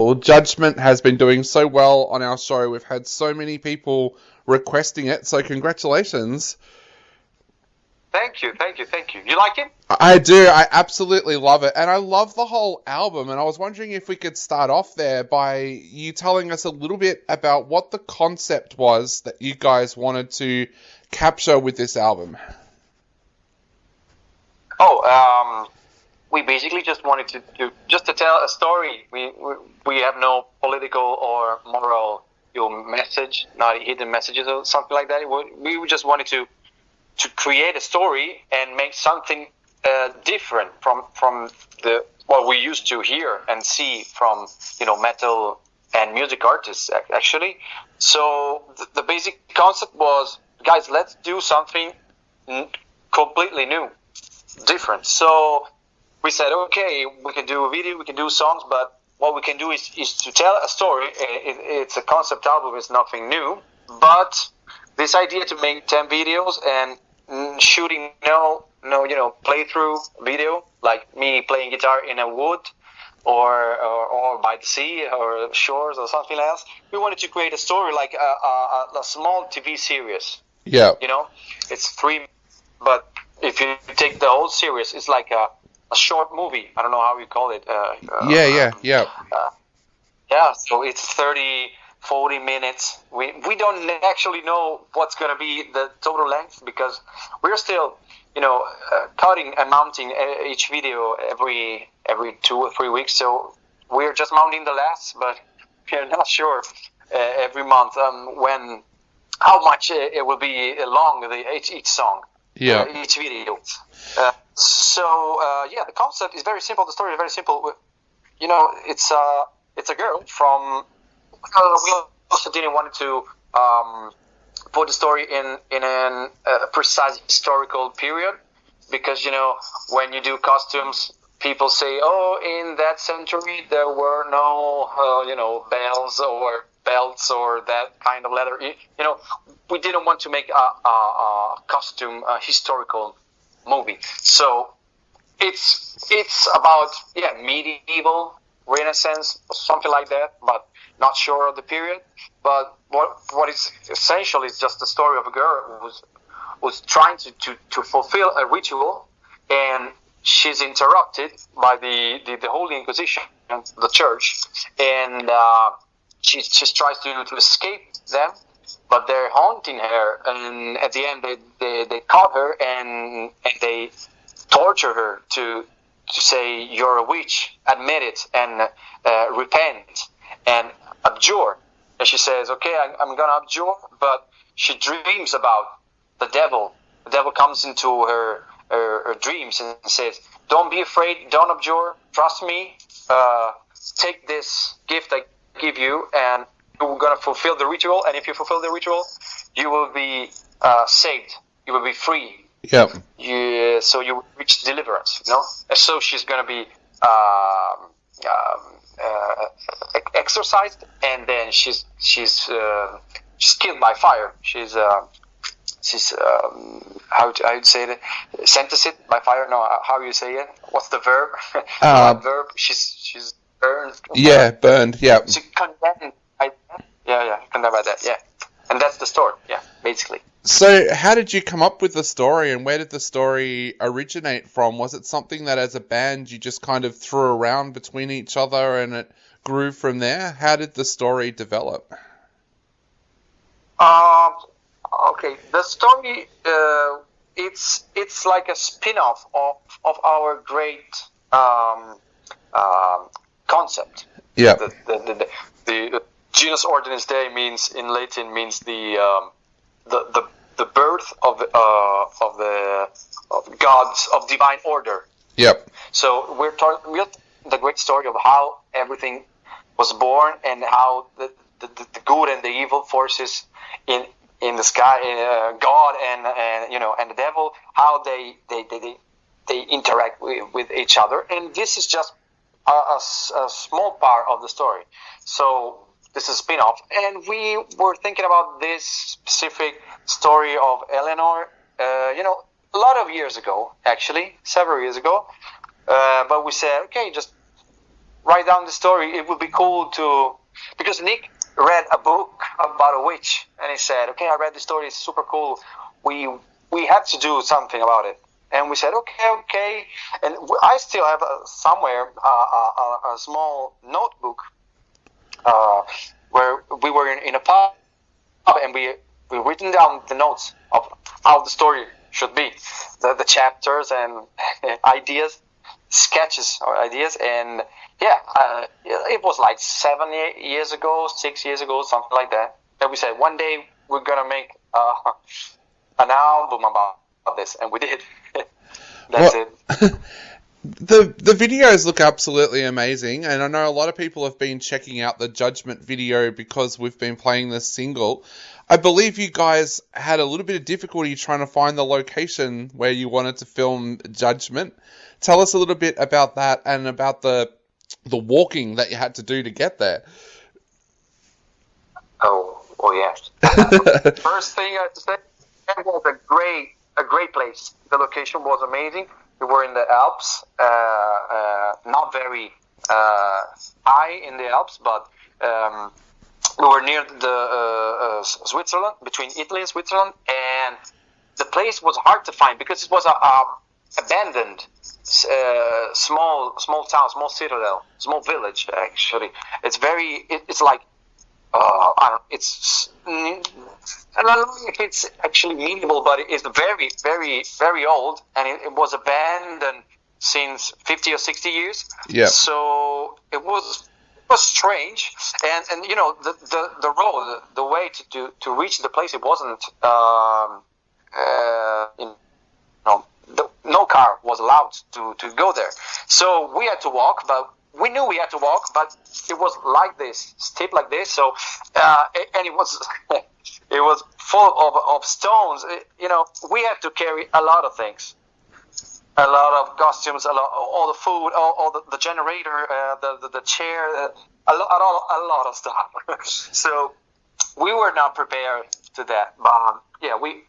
Well, Judgment has been doing so well on our show. We've had so many people requesting it, so congratulations. Thank you. You like it? I do. I absolutely love it. And I love the whole album. And I was wondering if we could start off there by you telling us a little bit about what the concept was that you guys wanted to capture with this album. We basically just wanted to tell a story. We have no political or moral message, not hidden messages or something like that. We just wanted to create a story and make something different from what we used to hear and see from metal and music artists actually. So the basic concept was, guys, let's do something completely new, different. So we said, okay, we can do a video, we can do songs, but what we can do is to tell a story. It's a concept album, it's nothing new, but this idea to make 10 videos and shooting no playthrough video, like me playing guitar in a wood or by the sea or shores or something else. We wanted to create a story like a small TV series. Yeah. It's 3, but if you take the whole series, it's like a short movie. I don't know how you call it. So it's 30-40 minutes. We don't actually know what's going to be the total length because we're still, cutting and mounting each video every 2 or 3 weeks. So we're just mounting the last, but we're not sure every month how much it will be long, each song, each video. The concept is very simple. The story is very simple. It's a girl from. We also didn't want to put the story in a precise historical period because when you do costumes, people say, "Oh, in that century there were no bells or belts or that kind of leather." We didn't want to make a costume historical movie. So it's about medieval, Renaissance, something like that, but not sure of the period. But what is essential is just the story of a girl who's trying to fulfill a ritual, and she's interrupted by the Holy Inquisition, the church, and she tries to escape them, but they're haunting her, and at the end they caught her and they torture her to say, "You're a witch, admit it, and repent and abjure." And she says, "Okay, I'm gonna abjure," but she dreams about the devil. The devil comes into her dreams and says, "Don't be afraid, don't abjure, trust me, take this gift I give you, and you're gonna fulfill the ritual, and if you fulfill the ritual, you will be saved, you will be free." Yep. So you reach deliverance, And so she's gonna be exorcised, and then she's killed by fire. She's how you say it? Sentenced by fire? No, how you say it? What's the verb? Verb. She's burned. Yeah, burned. Yeah. She's condemned. Condemned by that. Yeah, and that's the story. Yeah, basically. So how did you come up with the story, and where did the story originate from? Was it something that as a band you just kind of threw around between each other and it grew from there? How did the story develop? Okay, the story it's like a spin-off of our great concept. Yeah. The Genus Ordinis Dei means in Latin the birth of gods of divine order. Yep. So we're the great story of how everything was born and how the good and the evil forces in the sky, God and the devil, how they interact with each other. And this is just a small part of the story. So this is a spin-off, and we were thinking about this specific story of Eleanor, a lot of years ago, actually, several years ago. But we said, okay, just write down the story. It would be cool to, because Nick read a book about a witch, and he said, okay, I read the story, it's super cool. We had to do something about it. And we said, okay. And I still have somewhere a small notebook where we were in a pub, and we written down the notes of how the story should be, the chapters and ideas, sketches or ideas. And it was like 7 years ago, 6 years ago, something like that. And we said, one day we're gonna make an album about this, and we did. That's it. The videos look absolutely amazing, and I know a lot of people have been checking out the Judgment video because we've been playing this single. I believe you guys had a little bit of difficulty trying to find the location where you wanted to film Judgment. Tell us a little bit about that and about the walking that you had to do to get there. Oh yes. First thing I have to say, it was a great place. The location was amazing. We were in the Alps, not very high in the Alps, but we were near the Switzerland, between Italy and Switzerland, and the place was hard to find because it was a abandoned small town, small citadel, small village. Actually, it's it's like I don't. It's I don't know if it's actually medieval, but it's very, very, very old, and it was abandoned since 50 or 60 years. Yeah. So it was strange, and you know the road, the way to reach the place, it wasn't no car was allowed to go there. So we had to walk, but we knew we had to walk, but it was like this, steep like this. So and it was it was full of stones. We had to carry a lot of things, a lot of costumes, all the food, all the generator, the chair, a lot of stuff. So we were not prepared to that, but yeah, we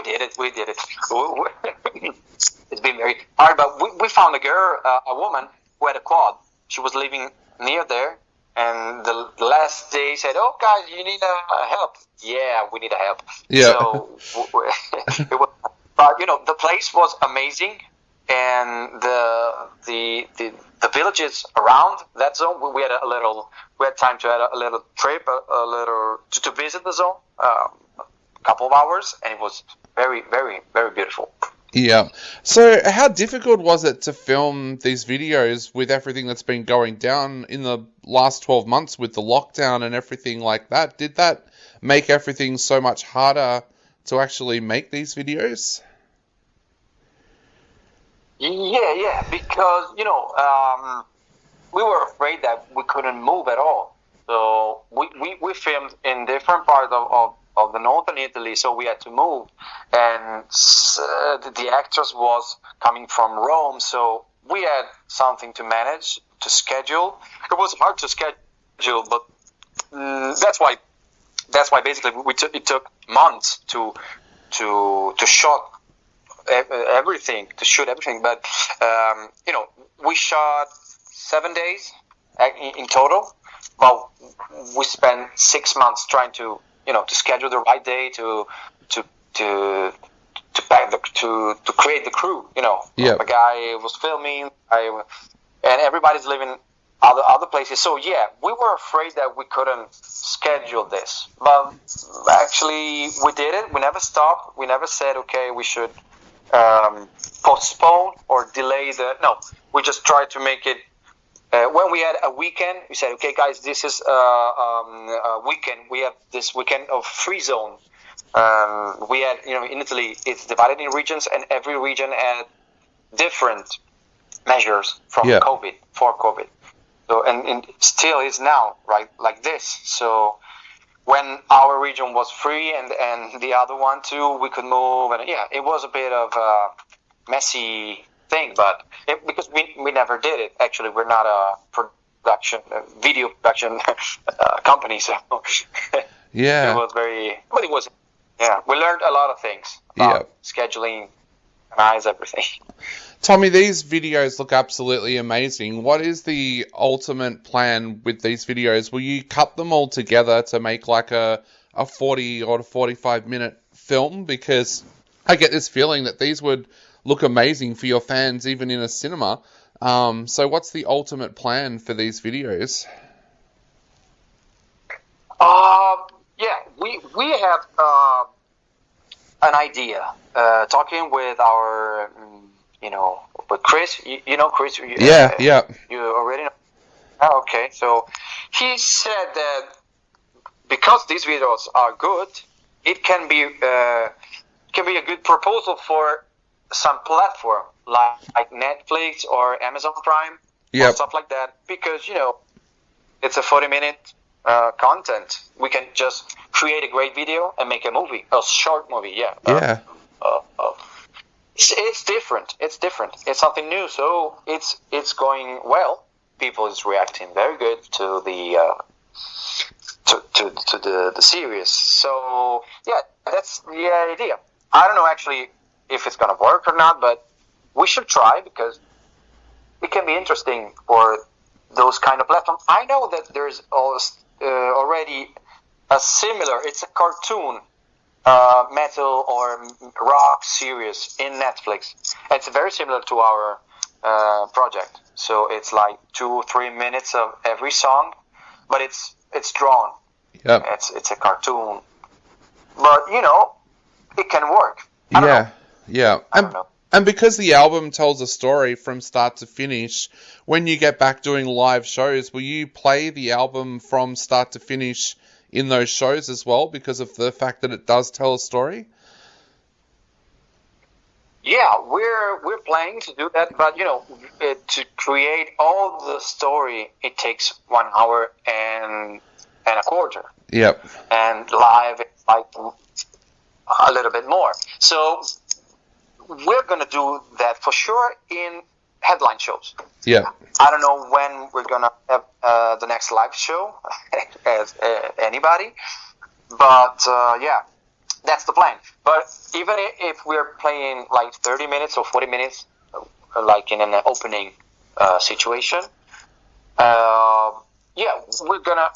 did it. It's been very hard, but we found a girl, a woman who had a quad. She was living near there, and the last day said, "Oh, guys, you need help." Yeah, we need help. Yeah. So, but the place was amazing, and the villages around that zone. We had time to have a little trip, to visit the zone, a couple of hours, and it was very, very, very beautiful. Yeah. So how difficult was it to film these videos with everything that's been going down in the last 12 months with the lockdown and everything like that? Did that make everything so much harder to actually make these videos? Yeah, because, we were afraid that we couldn't move at all. So we filmed in different parts of the northern Italy, so we had to move, and the actors was coming from Rome, so we had something to manage, to schedule. It was hard to schedule, but that's why basically it took months to shoot everything. But we shot 7 days in total, but we spent 6 months trying to schedule the right day to create the crew. Yeah. The guy was filming, and everybody's living other places. So yeah, we were afraid that we couldn't schedule this, but actually we did it. We never stopped. We never said, okay, we should postpone or delay No, we just tried to make it. When we had a weekend, we said, okay, guys, this is a weekend. We have this weekend of free zone. We had, in Italy, it's divided in regions, and every region had different measures for COVID. So, and still is now, right, like this. So when our region was free and the other one too, we could move. And yeah, it was a bit of a messy thing, but because we never did it. Actually, we're not a video production company, so yeah, it was but it was, yeah, we learned a lot of things about scheduling organize everything. Tommy, these videos look absolutely amazing. What is the ultimate plan with these videos? Will you cut them all together to make like a 40 or 45 minute film? Because I get this feeling that these would look amazing for your fans even in a cinema. So what's the ultimate plan for these videos? Yeah, we have an idea. Talking with our, with Chris. You know Chris. Yeah. You already know. Oh, okay, so he said that because these videos are good, it can be a good proposal for some platform like Netflix or Amazon Prime or stuff like that, because it's a 40-minute content. We can just create a great video and make a short movie. Yeah. It's different. It's something new. So it's going well. People is reacting very good to the to the series. So yeah, that's the idea. I don't know actually if it's gonna work or not, but we should try because it can be interesting for those kind of platforms. I know that there's already a similar. It's a cartoon metal or rock series in Netflix. It's very similar to our project. So it's like 2-3 minutes of every song, but it's drawn. Yep. It's a cartoon, but it can work. I don't know. And because the album tells a story from start to finish, when you get back doing live shows, will you play the album from start to finish in those shows as well because of the fact that it does tell a story? Yeah, we're planning to do that, but to create all the story, it takes 1 hour and a quarter. Yep. And live, it's like a little bit more. So we're gonna do that for sure in headline shows. Yeah. I don't know when we're gonna have the next live show as anybody, but yeah, that's the plan. But even if we're playing like 30 minutes or 40 minutes, like in an opening situation, yeah, we're gonna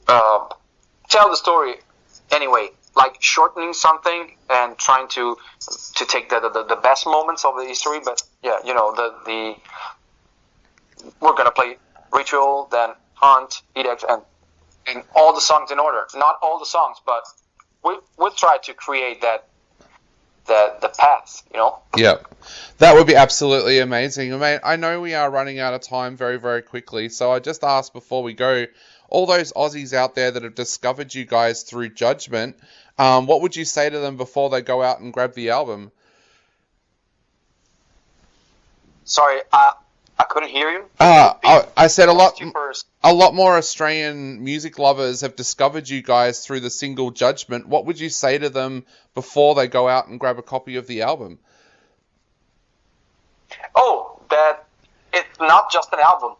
tell the story anyway, like shortening something and trying to take the best moments of the history. But yeah, the we're gonna play Ritual, then Hunt, Edict, and all the songs in order. Not all the songs, but we'll try to create the path. Yeah, that would be absolutely amazing. I know we are running out of time very, very quickly, so I just asked before we go, all those Aussies out there that have discovered you guys through Judgment, what would you say to them before they go out and grab the album? Sorry, I couldn't hear you. I said a lot more Australian music lovers have discovered you guys through the single Judgment. What would you say to them before they go out and grab a copy of the album? Oh, that it's not just an album.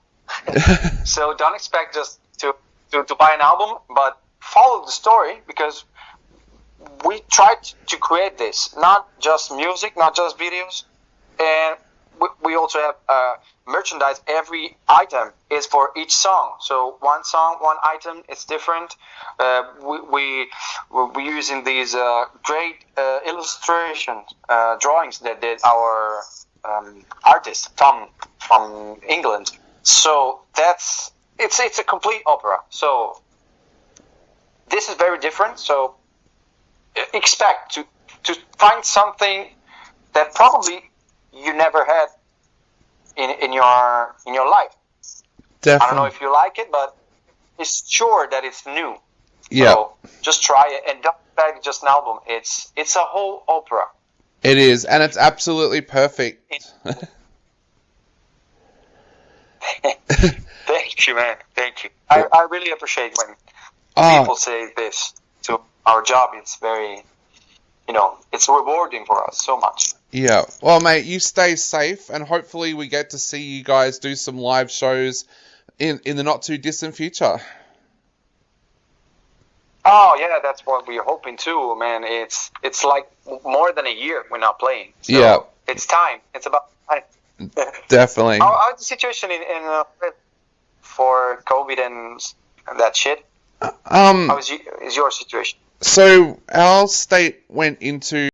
So don't expect just to buy an album, but follow the story, because we tried to create this, not just music, not just videos, and we also have merchandise. Every item is for each song. So one song, one item, it's different. We're using these great illustration drawings that did our artist Tom from England. So it's a complete opera. So this is very different. So expect to find something that probably you never had in your life. Definitely. I don't know if you like it, but it's sure that it's new. Yeah. So just try it and don't expect just an album. It's a whole opera. It is, and it's absolutely perfect. Thank you, man. Thank you. I really appreciate when people say this to our job. It's very, it's rewarding for us so much. Yeah. Well, mate, you stay safe, and hopefully we get to see you guys do some live shows in the not too distant future. Oh yeah, that's what we're hoping too, man. It's like more than a year we're not playing. So Yeah. it's time. It's about time. Definitely. How's the situation in for COVID and that shit? How is your situation? So our state went into